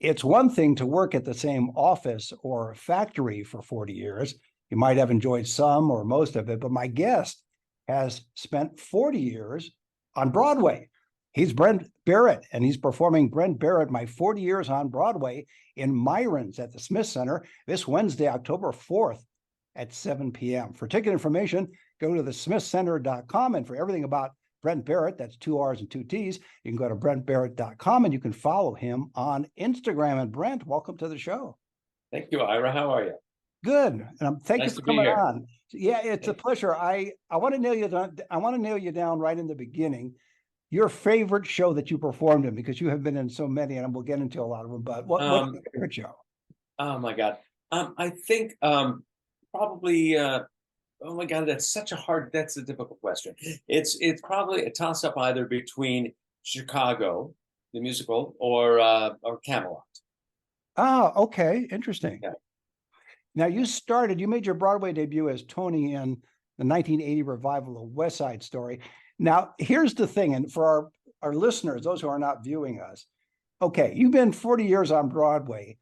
it's one thing to work at the same office or factory for 40 years. You might have enjoyed some or most of it, but my guest has spent 40 years on Broadway. He's Brent Barrett, and he's performing Brent Barrett, My 40 Years on Broadway, in Myron's at the Smith Center this Wednesday, October 4th at 7 p.m. For ticket information, go to thesmithcenter.com. And for everything about Brent Barrett, that's 2 R's and 2 T's, you can go to brentbarrett.com, and you can follow him on Instagram. And Brent, welcome to the show. Thank you, Ira. How are you? Good. And thank you for coming on. Yeah, it's a pleasure. I want to nail you down. I want to nail you down right in the beginning. Your favorite show that you performed in, because you have been in so many, and we'll get into a lot of them. But what's your favorite show? Oh my God. I think probably. Oh my God, that's a difficult question. It's probably a toss-up either between Chicago, the musical, or Camelot. Oh, okay. Interesting. Yeah. Now you made your Broadway debut as Tony in the 1980 revival of West Side Story. Now, here's the thing, and for our listeners, those who are not viewing us, okay, you've been 40 years on Broadway.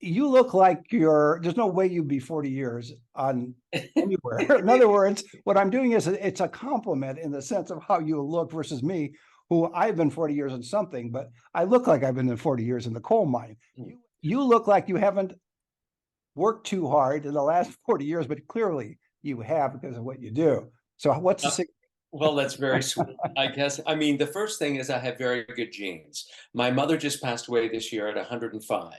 You look like there's no way you'd be 40 years on anywhere. In other words, what I'm doing is it's a compliment in the sense of how you look versus me, who I've been 40 years in something, but I look like I've been in 40 years in the coal mine. You look like you haven't worked too hard in the last 40 years, but clearly you have because of what you do. So what's the secret? Well, that's very sweet, I guess. I mean, the first thing is I have very good genes. My mother just passed away this year at 105.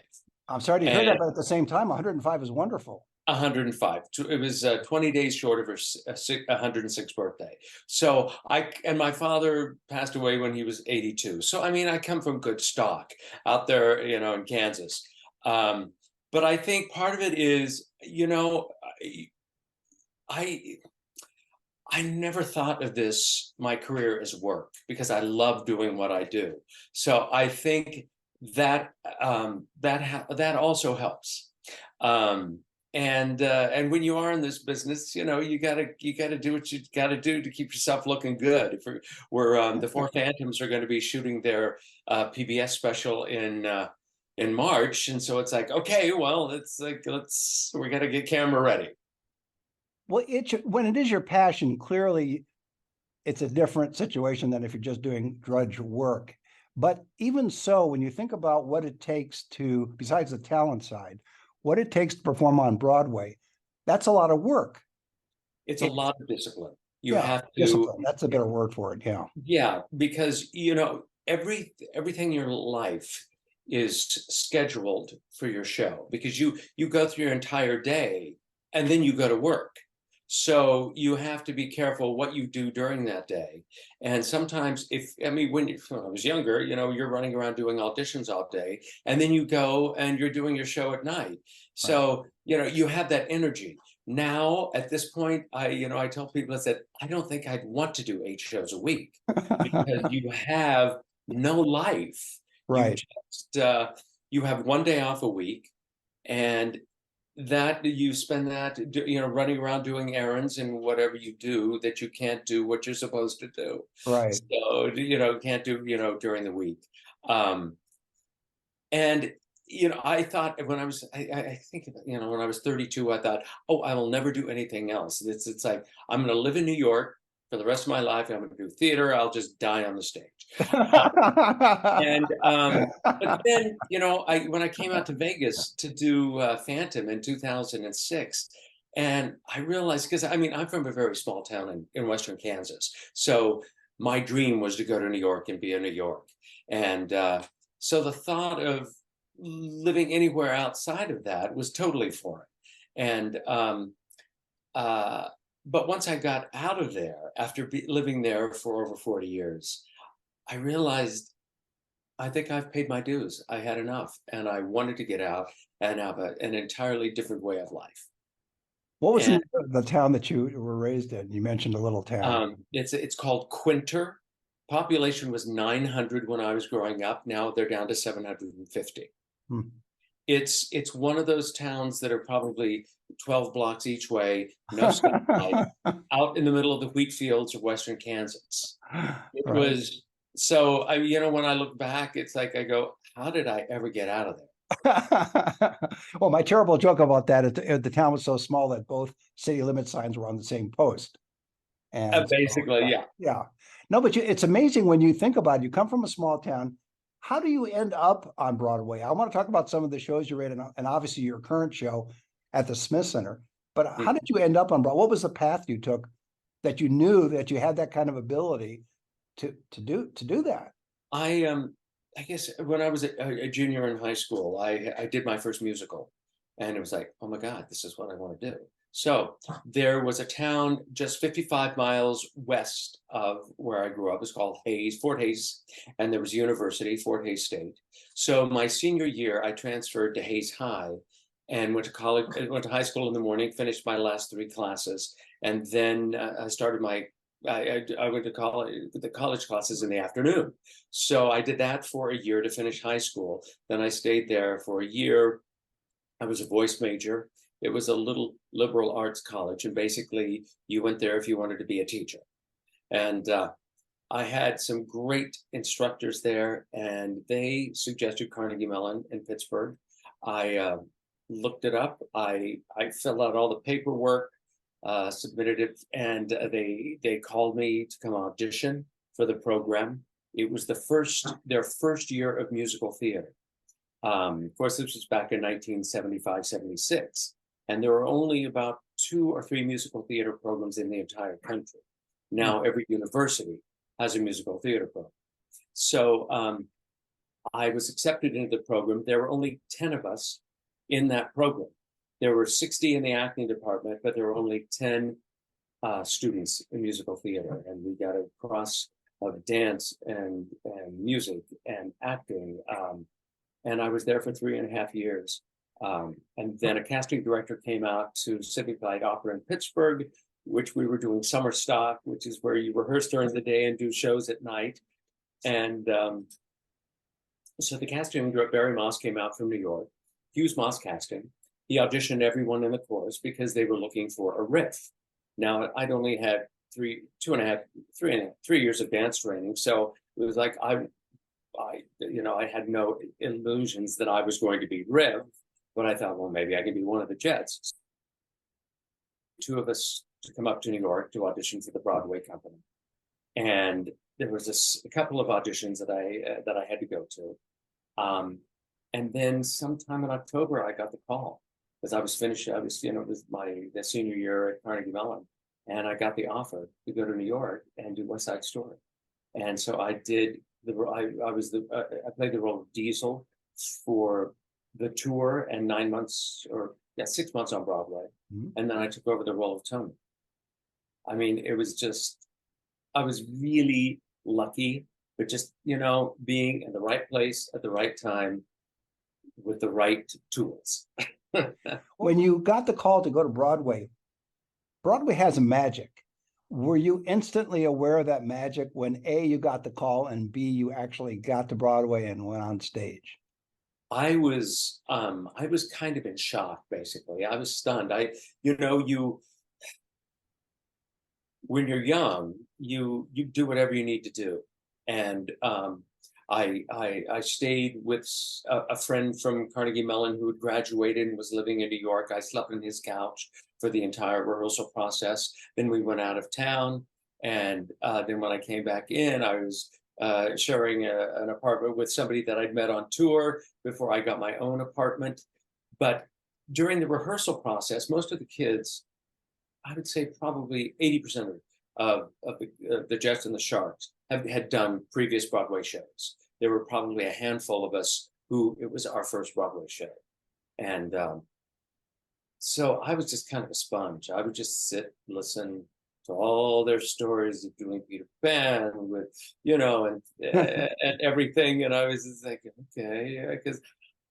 I'm sorry to hear that, but at the same time, 105 is wonderful. 105. It was 20 days short of her 106th birthday. So my father passed away when he was 82. So, I mean, I come from good stock out there, in Kansas. But I think part of it is, I never thought of my career as work, because I love doing what I do. So I think that that also helps. And when you are in this business, you gotta do what you gotta do to keep yourself looking good. If the Four Phantoms are going to be shooting their PBS special in March, and so it's like, okay, well, it's like we got to get camera ready. Well, when it is your passion, clearly it's a different situation than if you're just doing drudge work. But even so, when you think about what it takes to, besides the talent side, what it takes to perform on Broadway, that's a lot of work. It's a lot of discipline. You have to. Discipline. That's a better word for it. Yeah. Yeah, because everything in your life is scheduled for your show, because you go through your entire day and then you go to work. So you have to be careful what you do during that day. And sometimes when I was younger, you're running around doing auditions all day, and then you go and you're doing your show at night. So, you have that energy. Now, at this point, I tell people, I said, I don't think I'd want to do 8 shows a week, because you have no life. Right. You have one day off a week, and that you spend that, running around doing errands and whatever you do that you can't do what you're supposed to do. Right. So, can't do, during the week. And, I thought when I think, when I was 32, I thought, oh, I will never do anything else. It's like, I'm going to live in New York for the rest of my life. I'm going to do theater. I'll just die on the stage. But then, when I came out to Vegas to do Phantom in 2006, and I realized, because I'm from a very small town in Western Kansas. So my dream was to go to New York and be in New York. And so the thought of living anywhere outside of that was totally foreign. And but once I got out of there, after living there for over 40 years, I realized, I think I've paid my dues. I had enough, and I wanted to get out and have an entirely different way of life. What was the town that you were raised in? You mentioned a little town. It's called Quinter. Population was 900 when I was growing up. Now they're down to 750. It's one of those towns that are probably 12 blocks each way, no stoplight, out in the middle of the wheat fields of Western Kansas. It was So when I look back, it's like I go, how did I ever get out of there? Well, my terrible joke about that is the town was so small that both city limit signs were on the same post. And so, Basically, yeah. yeah. No, but it's amazing when you think about it. You come from a small town. How do you end up on Broadway? I want to talk about some of the shows you read, and obviously your current show at the Smith Center. But how did you end up on Broadway? What was the path you took that you knew that you had that kind of ability to do that? I guess when I was a junior in high school, I did my first musical, and it was like, oh my God, this is what I want to do. So there was a town just 55 miles west of where I grew up. It's called Fort Hayes, and there was a university, Fort Hayes State. So my senior year, I transferred to Hayes High and went to college, went to high school in the morning, finished my last 3 classes, and then I started I went to college, the college classes in the afternoon. So I did that for a year to finish high school. Then I stayed there for a year. I was a voice major. It was a little liberal arts college, and basically you went there if you wanted to be a teacher. And I had some great instructors there, and they suggested Carnegie Mellon in Pittsburgh. I looked it up. I filled out all the paperwork, submitted it, and they called me to come audition for the program. It was their first year of musical theater. Of course, this was back in 1975, 76, and there were only about 2 or 3 musical theater programs in the entire country. Now every university has a musical theater program. So I was accepted into the program. There were only 10 of us in that program. There were 60 in the acting department, but there were only 10 students in musical theater, and we got a cross of dance and music and acting. And I was there for 3.5 years. And then a casting director came out to Civic Light Opera in Pittsburgh, which we were doing summer stock, which is where you rehearse during the day and do shows at night. And so the casting director, Barry Moss, came out from New York, Hughes Moss Casting. He auditioned everyone in the chorus because they were looking for a riff. Now, I'd only had 3 years of dance training, so it was like I had no illusions that I was going to be Riv, but I thought, well, maybe I can be one of the Jets. 2 of us to come up to New York to audition for the Broadway company, and there was a couple of auditions that I had to go to, and then sometime in October I got the call because I was finished. I was with the senior year at Carnegie Mellon, and I got the offer to go to New York and do West Side Story, and so I did. I played the role of Diesel for the tour and 9 months 6 months on Broadway, and then I took over the role of Tony. I mean, it was just, I was really lucky, but just being in the right place at the right time with the right tools. When you got the call to go to Broadway, Broadway has a magic. Were you instantly aware of that magic when A, you got the call, and B, you actually got to Broadway and went on stage? I was kind of in shock, basically. I was stunned. When you're young, you do whatever you need to do. And I stayed with a friend from Carnegie Mellon who had graduated and was living in New York. I slept on his couch for the entire rehearsal process. Then we went out of town, and then when I came back in, I was sharing an apartment with somebody that I'd met on tour before I got my own apartment. But during the rehearsal process, most of the kids, I would say probably 80% of the Jets and the Sharks had done previous Broadway shows. There were probably a handful of us who it was our first Broadway show. And so I was just kind of a sponge. I would just sit, listen to all their stories of doing Peter Pan with, and everything. And I was just like, okay, because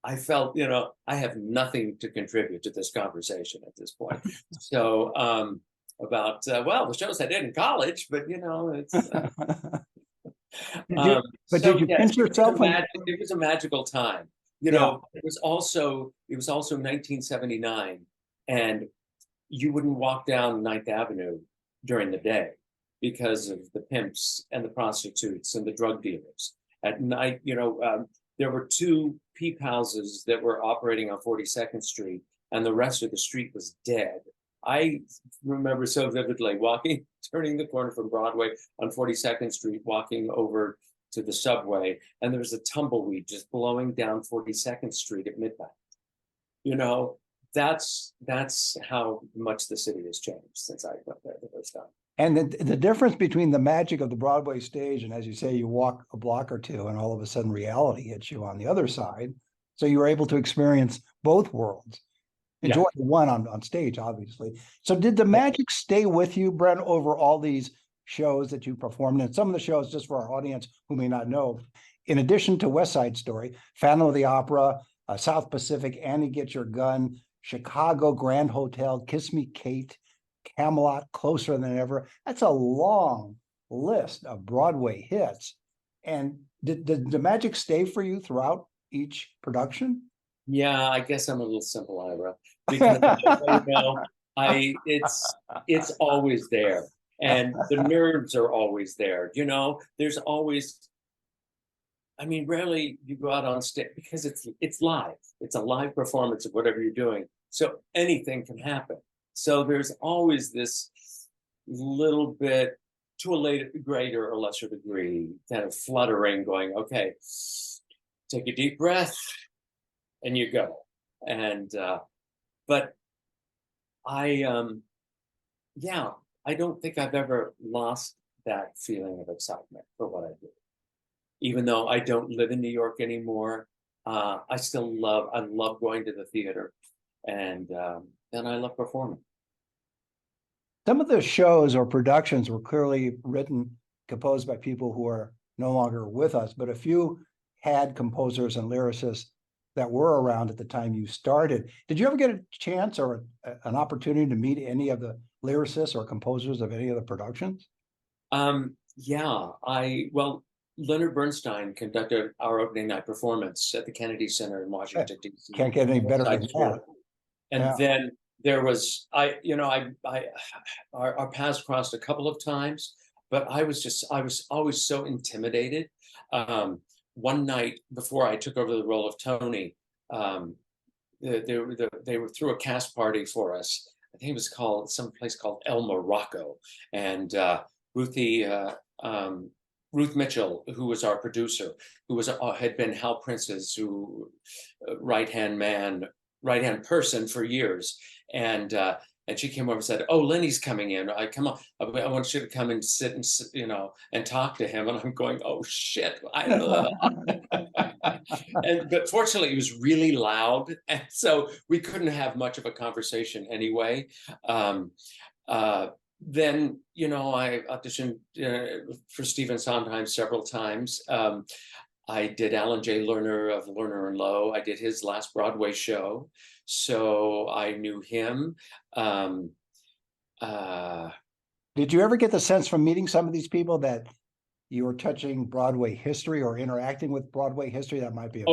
I felt, I have nothing to contribute to this conversation at this point. So about, the shows I did in college, but, it's... Did you pinch yourself? It was a magical time. It was also 1979, and you wouldn't walk down 9th Avenue during the day. because of the pimps and the prostitutes and the drug dealers. At night, there were two peep houses that were operating on 42nd Street, and the rest of the street was dead. I remember so vividly turning the corner from Broadway on 42nd Street, walking over to the subway, and there was a tumbleweed just blowing down 42nd Street at midnight. That's how much the city has changed since I went there the first time. And the difference between the magic of the Broadway stage, and as you say, you walk a block or two and all of a sudden reality hits you on the other side. So you were able to experience both worlds. Enjoy the one on stage, obviously. So did the magic stay with you, Brent, over all these shows that you performed in? Some of the shows, just for our audience who may not know, in addition to West Side Story, Phantom of the Opera, South Pacific, Annie Get Your Gun, Chicago, Grand Hotel, Kiss Me Kate, Camelot, Closer Than Ever. That's a long list of Broadway hits. And did the magic stay for you throughout each production? Yeah, I guess I'm a little simple, Ira, because it's always there, and the nerves are always there. There's always. I mean, rarely you go out on stage because it's live. It's a live performance of whatever you're doing, so anything can happen. So there's always this little bit, to a greater or lesser degree, kind of fluttering, going, okay, take a deep breath. And you go, but I don't think I've ever lost that feeling of excitement for what I do. Even though I don't live in New York anymore, I love going to the theater, and I love performing. Some of the shows or productions were clearly written, composed by people who are no longer with us, but a few had composers and lyricists that were around at the time you started. Did you ever get a chance or an opportunity to meet any of the lyricists or composers of any of the productions? Leonard Bernstein conducted our opening night performance at the Kennedy Center in Washington, D.C. Can't get any better than that. And then there was, our paths crossed a couple of times, but I was always so intimidated. One night before I took over the role of Tony, they were threw a cast party for us. I think it was called some place called El Morocco, and Ruth Mitchell, who was our producer, who had been Hal Prince's right hand person for years, and she came over and said, "Oh, Lenny's coming in. Come on. I want you to come and sit and talk to him." And I'm going, "Oh shit!" But fortunately, it was really loud, and so we couldn't have much of a conversation anyway. Then I auditioned for Stephen Sondheim several times. I did Alan J. Lerner of Lerner and Lowe. I did his last Broadway show, so I knew him. Did you ever get the sense from meeting some of these people that you were touching Broadway history or interacting with Broadway history? That might be a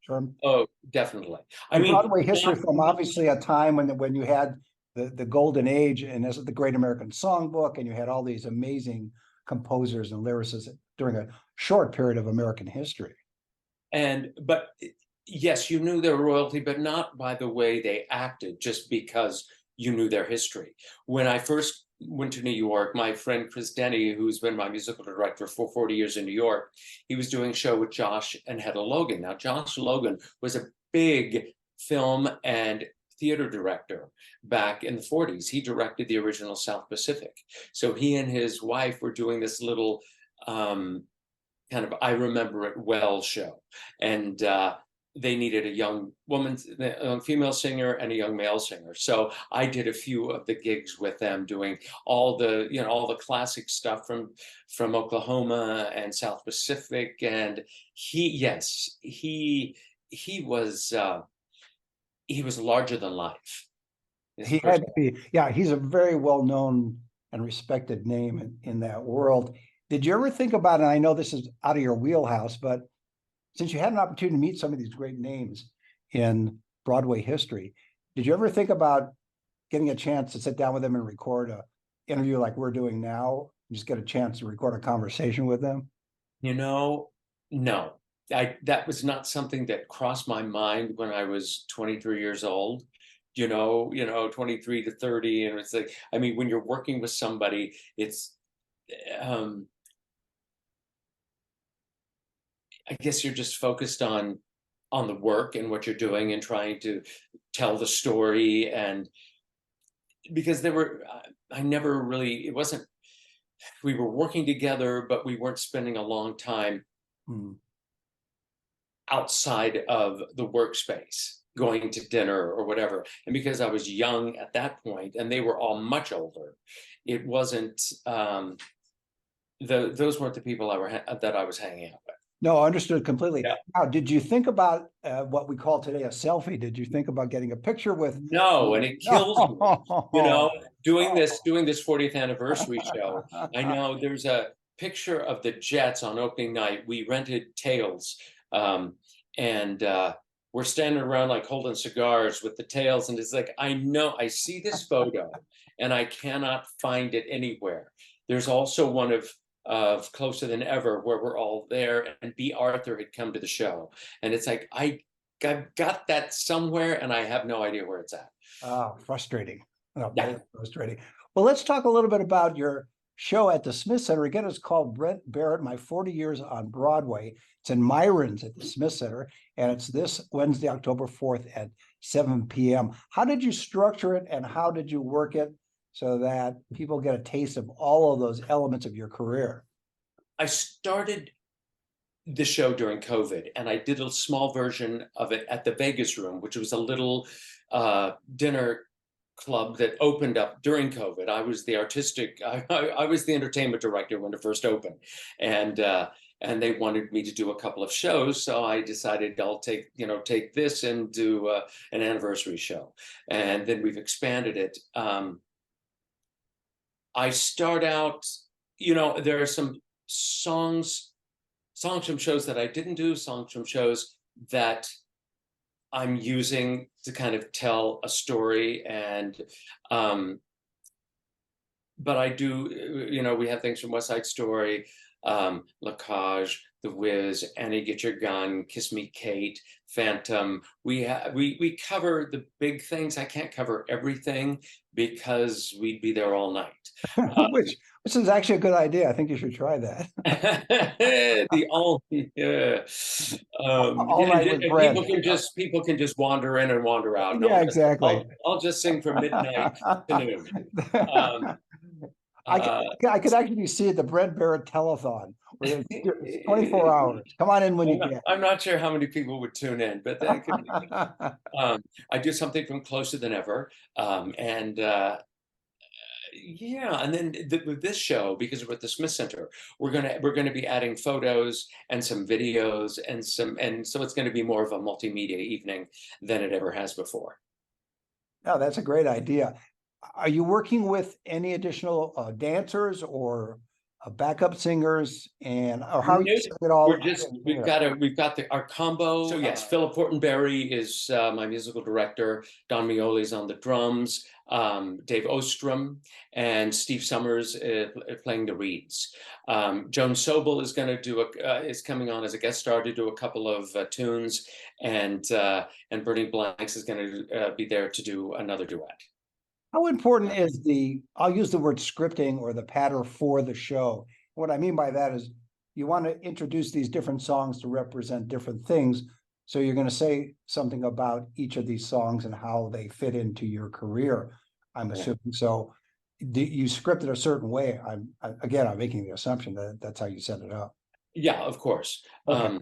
term. Oh, definitely. I mean, Broadway history from obviously a time when you had the golden age, and as the Great American Songbook, and you had all these amazing composers and lyricists during a short period of American history. But yes, you knew their royalty, but not by the way they acted, just because you knew their history. When I first went to New York, my friend Chris Denny, who's been my musical director for 40 years in New York, he was doing a show with Josh and Hedda Logan. Now, Josh Logan was a big film and theater director back in the 40s. He directed the original South Pacific. So he and his wife were doing this little kind of I Remember It Well show. And they needed a young female singer and a young male singer. So I did a few of the gigs with them, doing all the classic stuff from Oklahoma and South Pacific. And he was larger than life. He had to be, he's a very well-known and respected name in that world. Did you ever think about, and I know this is out of your wheelhouse, but since you had an opportunity to meet some of these great names in Broadway history, did you ever think about getting a chance to sit down with them and record interview like we're doing now? Just get a chance to record a conversation with them? No. That was not something that crossed my mind when I was 23 years old. 23 to 30, and it's like, I mean, when you're working with somebody, it's I guess you're just focused on the work and what you're doing and trying to tell the story. And because I never really, it wasn't, we were working together, but we weren't spending a long time outside of the workspace, going to dinner or whatever. And because I was young at that point and they were all much older, it wasn't, those weren't the people that I was hanging out with. No, understood completely. Yeah. Now, did you think about what we call today a selfie? Did you think about getting a picture with? No, and it kills me, doing this 40th anniversary show. I know there's a picture of the Jets on opening night. We rented tails, and we're standing around like holding cigars with the tails, and it's like, I know I see this photo and I cannot find it anywhere. There's also one of Closer Than Ever, where we're all there, and B. Arthur had come to the show, and it's like, I got that somewhere and I have no idea where it's at. Oh, frustrating. Oh, Yeah. frustrating. Well, let's talk a little bit about your show at the Smith Center. Again, it's called Brent Barrett, My 40 Years on Broadway. It's in Myron's at the Smith Center, and it's this Wednesday, October 4th at 7 p.m. How did you structure it, and how did you work it so that people get a taste of all of those elements of your career? I started the show during COVID, and I did a small version of it at the Vegas Room, which was a little dinner club that opened up during COVID. I was the I was the entertainment director when it first opened, and they wanted me to do a couple of shows, so I decided I'll take this and do an anniversary show, and then we've expanded it. I start out, there are some songs from shows that I didn't do, songs from shows that I'm using to kind of tell a story. And but I do, we have things from West Side Story, La Cage, The Wiz, Annie Get Your Gun, Kiss Me Kate, Phantom. We cover the big things. I can't cover everything because we'd be there all night. Which is actually a good idea. I think you should try that. All night with Brent. People can just wander in and wander out. Yeah, exactly. I'll just sing from midnight to noon. I could actually see the Brent Barrett telethon. It's 24 hours. Come on in when you can. I'm not sure how many people would tune in, but then I do something from Closer Than Ever, and then with this show, because we're at the Smith Center, we're gonna be adding photos and some videos and so it's going to be more of a multimedia evening than it ever has before. Oh, that's a great idea. Are you working with any additional dancers or backup singers, or how are you doing it all? We've got our combo. So yes, Philip Fortenberry is my musical director. Don Mioli is on the drums. Dave Ostrom and Steve Summers playing the reeds. Joan Sobel is going to is coming on as a guest star to do a couple of tunes, and Bernie Blanks is going to be there to do another duet. How important is I'll use the word scripting or the patter for the show. What I mean by that is you want to introduce these different songs to represent different things. So you're going to say something about each of these songs and how they fit into your career, I'm assuming. So you script it a certain way. I'm making the assumption that that's how you set it up. Yeah, of course. Okay.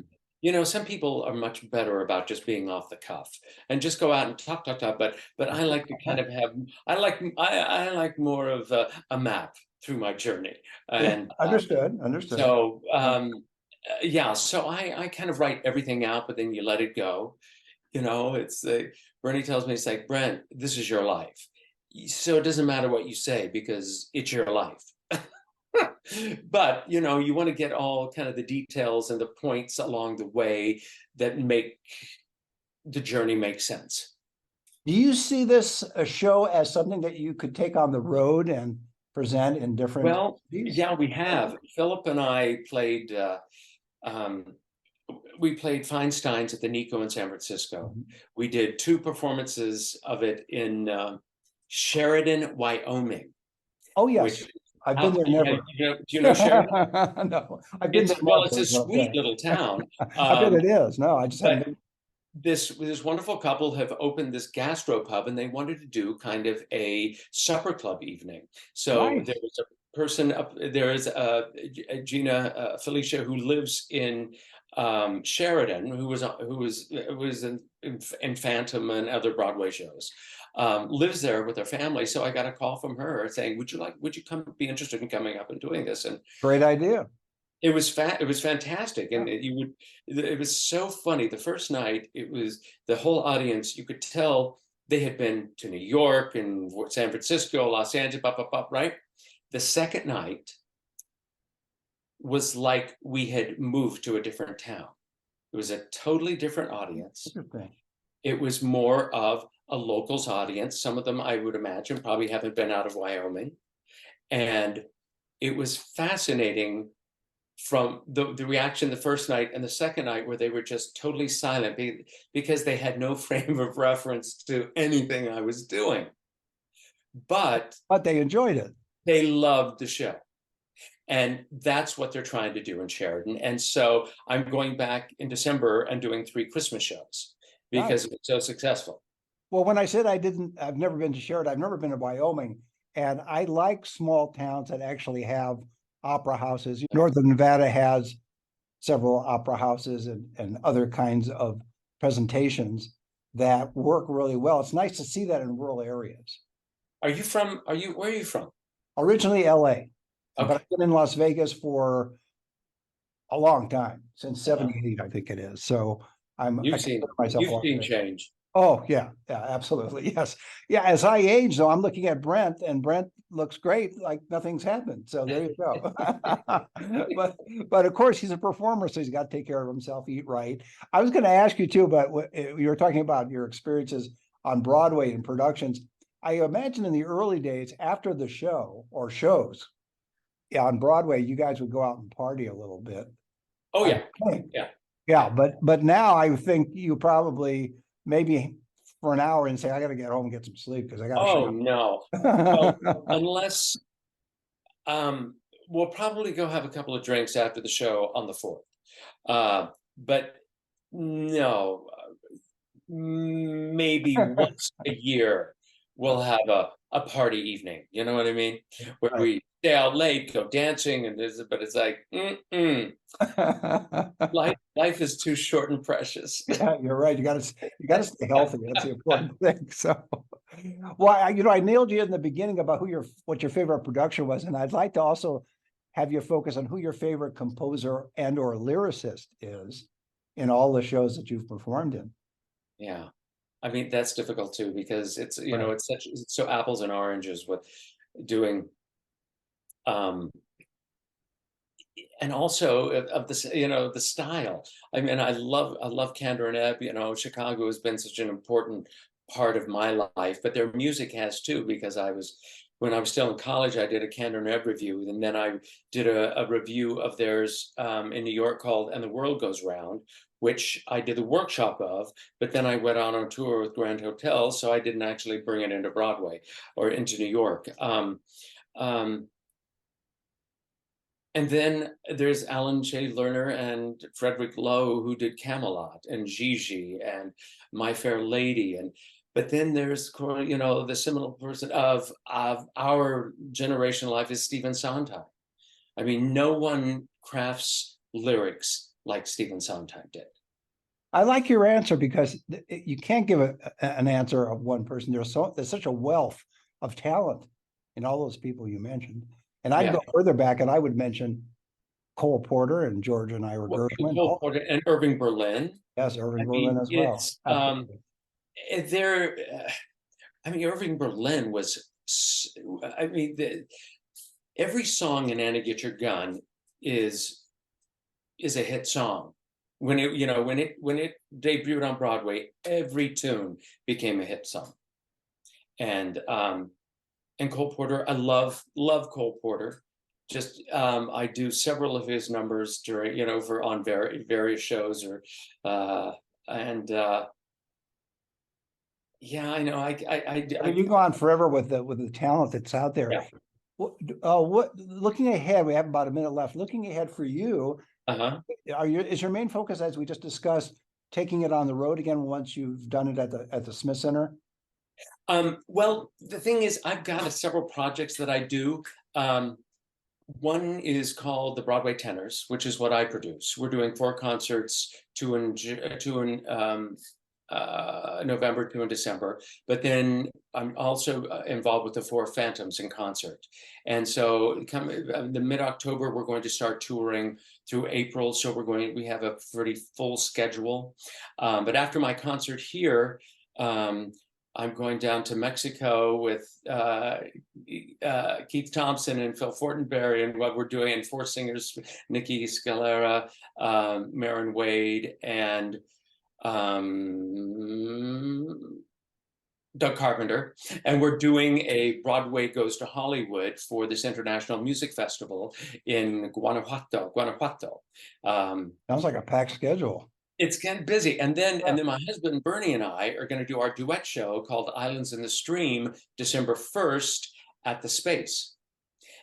Some people are much better about just being off the cuff and just go out and talk. But I like to kind of I like more of a map through my journey. And understood. So so I kind of write everything out, but then you let it go. It's Bernie tells me, it's like, Brent, this is your life, so it doesn't matter what you say because it's your life. But you want to get all kind of the details and the points along the way that make the journey make sense. Do you see this show as something that you could take on the road and present in different Well, cities? yeah, we have. Philip and I played. Um, we played Feinstein's at the Nico in San Francisco. Mhm. We did 2 performances of it in Sheridan, Wyoming, Oh, which yes. I've been out. there Yeah, never. do you know Sheridan? No, I've been there Well, never. it's a So, sweet okay. little town. I bet it is. No, I just haven't But been. this wonderful couple have opened this gastropub, and they wanted to do kind of a supper club evening. So there Nice. was a person up there is Gina Felicia, who lives in Sheridan, who was in Phantom and other Broadway shows. Lives there with her family. So I got a call from her saying, would you come be interested in coming up and doing this? And Great idea. it was fantastic, and it was so funny. The first night, it was the whole audience. You could tell they had been to New York and San Francisco, Los Angeles, right? The second night was like we had moved to a different town. It was a totally different audience. Interesting. It was more of a locals audience. Some of them, I would imagine, probably haven't been out of Wyoming, and it was fascinating from the reaction the first night and the second night, where they were just totally silent because they had no frame of reference to anything I was doing. But But they enjoyed it. they loved the show. And that's what they're trying to do in Sheridan. And so I'm going back in December and doing 3 Christmas shows because Nice. it's so successful. Well, when I said I've never been to Sheridan, I've never been to Wyoming, and I like small towns that actually have opera houses. Northern Nevada has several opera houses and other kinds of presentations that work really well. It's nice to see that in rural areas. Where are you from? Originally LA, but Okay. I've been in Las Vegas for a long time, since 78, I think it is. So I consider myself a You've Las seen Vegas. change. Oh, yeah, absolutely. Yes. Yeah, as I age, though, I'm looking at Brent, and Brent looks great, like nothing's happened. So there you go. But of course, he's a performer, so he's got to take care of himself, eat right. I was going to ask you too, but you were talking about your experiences on Broadway and productions. I imagine in the early days after the show or shows, yeah, on Broadway, you guys would go out and party a little bit. Oh, I yeah. think. Yeah. Yeah, but now I think you probably maybe for an hour and say, I got to get home and get some sleep because I got to Oh, show. no. Well, unless we'll probably go have a couple of drinks after the show on the 4th. But no, maybe once a year we'll have a party evening. You know what I mean? Where Right. we stay out late, go dancing, but it's like, life is too short and precious. Yeah, you're right. You got to stay healthy. That's the important thing. So, well, I nailed you in the beginning about what your favorite production was, and I'd like to also have you focus on who your favorite composer and or lyricist is in all the shows that you've performed in. Yeah. I mean, that's difficult too, because Right. it's so apples and oranges with doing um and also of this, the style. I mean, I love Candor and Ebb. Chicago has been such an important part of my life, but their music has too, because when I was still in college, I did a Candor and Ebb review, and then I did a review of theirs in New York called And the World Goes Round, which I did the workshop of, but then I went on tour with Grand Hotel, so I didn't actually bring it into Broadway or into New York. Um, and then there's Alan J. Lerner and Frederick Lowe, who did Camelot and Gigi and My Fair Lady. But then there's, the seminal person of our generation life is Stephen Sondheim. I mean, no one crafts lyrics like Stephen Sondheim did. I like your answer because you can't give an answer of one person. There's such a wealth of talent in all those people you mentioned. And I'd Yeah. go further back and I would mention Cole Porter and George and Ira Gershwin. Cole Porter and Irving Berlin. Yes, Irving I Berlin mean, as well. it's Absolutely. there. I mean, Irving Berlin was. I mean, every song in Anna Get Your Gun is a hit song. When it debuted on Broadway, every tune became a hit song. And and Cole Porter. I love Cole Porter. Just I do several of his numbers during, for on various shows, or and yeah, I know. I mean, you go on forever with the talent that's out there. Yeah. What looking ahead, we have about a minute left. Looking ahead for you, is your main focus, as we just discussed, taking it on the road again once you've done it at the Smith Center? Well, the thing is, I've got several projects that I do. One is called the Broadway Tenors, which is what I produce. We're doing 4 concerts, 2 in November, 2 in December. But then I'm also involved with the 4 Phantoms in concert. And so the mid-October, we're going to start touring through April. So we have a pretty full schedule. But after my concert here, I'm going down to Mexico with Keith Thompson and Phil Fortenberry, and what we're doing, and 4 singers, Nikki Scalera, Marin Wade, and Doug Carpenter. And we're doing a Broadway Goes to Hollywood for this International Music Festival in Guanajuato. Sounds like a packed schedule. It's getting busy. And then my husband Bernie and I are going to do our duet show called Islands in the Stream, December 1st at the Space.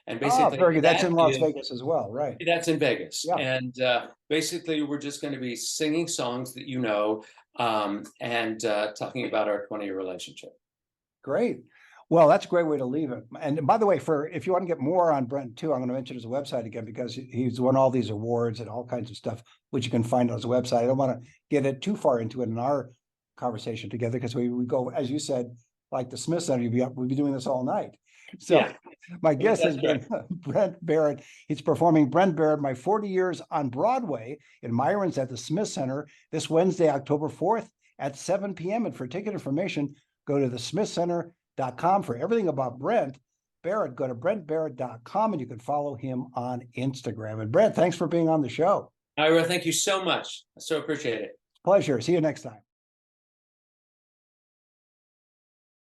And basically, very good. That's in Las Vegas as well, right? That's in Vegas. Yeah. And basically, we're just going to be singing songs that and talking about our 20-year relationship. Great. Well, that's a great way to leave it. And by the way, if you want to get more on Brent too, I'm going to mention his website again, because he's won all these awards and all kinds of stuff, which you can find on his website. I don't want to get it too far into it in our conversation together, because we go, as you said, like the Smith Center, we'll be doing this all night. So yeah. My guest has been Brent Barrett. He's performing Brent Barrett, My 40 Years on Broadway in Myron's at the Smith Center this Wednesday, October 4th at 7 p.m. And for ticket information, go to thesmithcenter.com. For everything about Brent Barrett, go to brentbarrett.com, and you can follow him on Instagram. And Brent, thanks for being on the show. Ira, thank you so much. I so appreciate it. Pleasure. See you next time.